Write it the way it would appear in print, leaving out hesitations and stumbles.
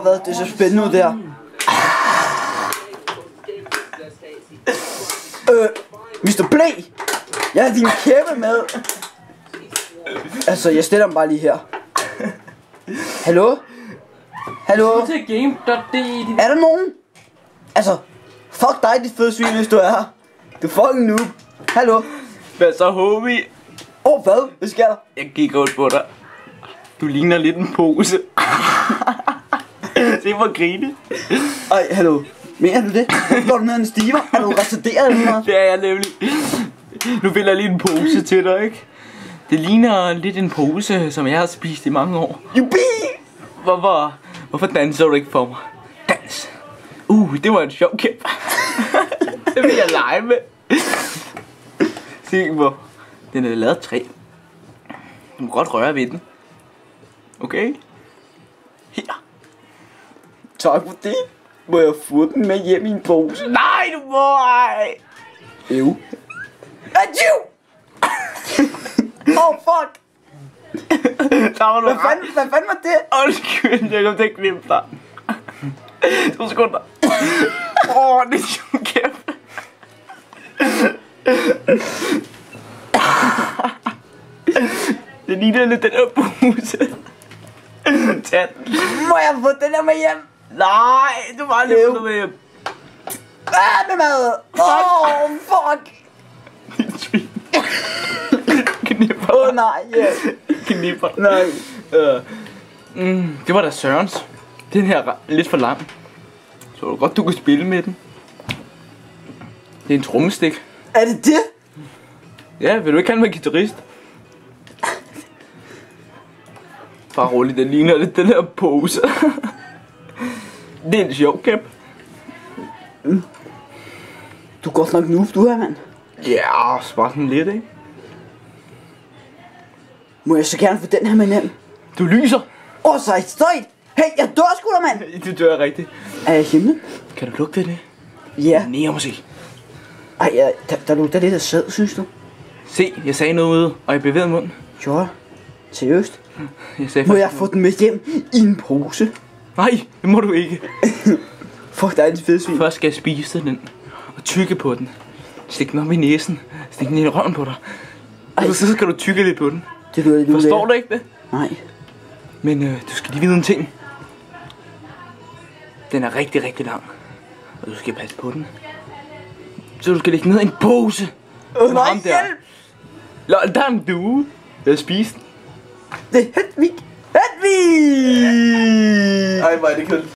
Hvad? Det er så spændende ud der. Mr. Blæ! Jeg har din kæppe med. Altså, jeg stiller dem bare lige her. Hallo? Hallo? Er der nogen? Altså, fuck dig, dit fede svin, hvis du er her. Du fucking noob. Hallo? Hvad så, homie? Hvad? Hvad sker der? Jeg kigger ud på dig. Du ligner lidt en pose. Se hvor grine. Ej, hallo. Mener du det? Hvorfor går du ned en stiver? Er du retarderet eller noget? Det er jeg nemlig. Nu vil jeg lige en pose til dig, ikke? Det ligner lidt en pose, som jeg har spist i mange år. Jubi! Hvorfor danser du ikke for mig? Dans. Det var en sjov kæmpe. Det vil jeg lege med. Se hvor. Den er lavet af træ. Du må godt røre ved den. Okay? Her. Tak for det. Må jeg få den med hjem i en pose? Nej, du må ej. Ew. Adju! Fuck! Hvad fanden var det? Undskyld, jeg kom til at klippe dig. 2 sekunder. Det er sjovt kæft. Det ligner lidt den her pose. Tag den. Må jeg få den der med hjem? Nej, du var lige fundet med hjem. Med mad! Fuck! Dit svin. Knipper. Nej, Knipper. Nej. Det var da Sørens. Den her er lidt for lang. Så du godt, du kan spille med den. Det er en trommestik. Er det det? Ja, vil du ikke kalde mig guitarist? Bare roligt, den ligner lidt den her pose. Det er en sjov kæp. Du er godt nok noob, du her, mand. Ja, bare sådan lidt, ikke? Må jeg så gerne få den her med hjem? Du lyser. Sejt. Hey, jeg dør sgu da, mand. Du dør rigtigt. Er jeg i himlen? Kan du lugte det? Ja. Nej, jeg må se. Ej, ja, der lugter lidt af sæd, synes du? Se, jeg sagde noget ude, og jeg bevægede munden. Gjorde? Seriøst? Jeg sagde må jeg få den med hjem i en pose? Nej, det må du ikke. Fuck dig, det fede svin. Først skal jeg spise den, og tykke på den. Stik den op i næsen, stik den i røven på dig. Og så skal du tykke lidt på den. Det lyder lidt. Forstår du ikke det? Nej. Men du skal lige vide en ting. Den er rigtig, rigtig lang. Og du skal passe på den. Så du skal lægge ned i en pose. Nej, hjælp! Lol, der er en due. Jeg har spist den. Det er Hedvig! Hedvig! Ej, hvor er det kønt.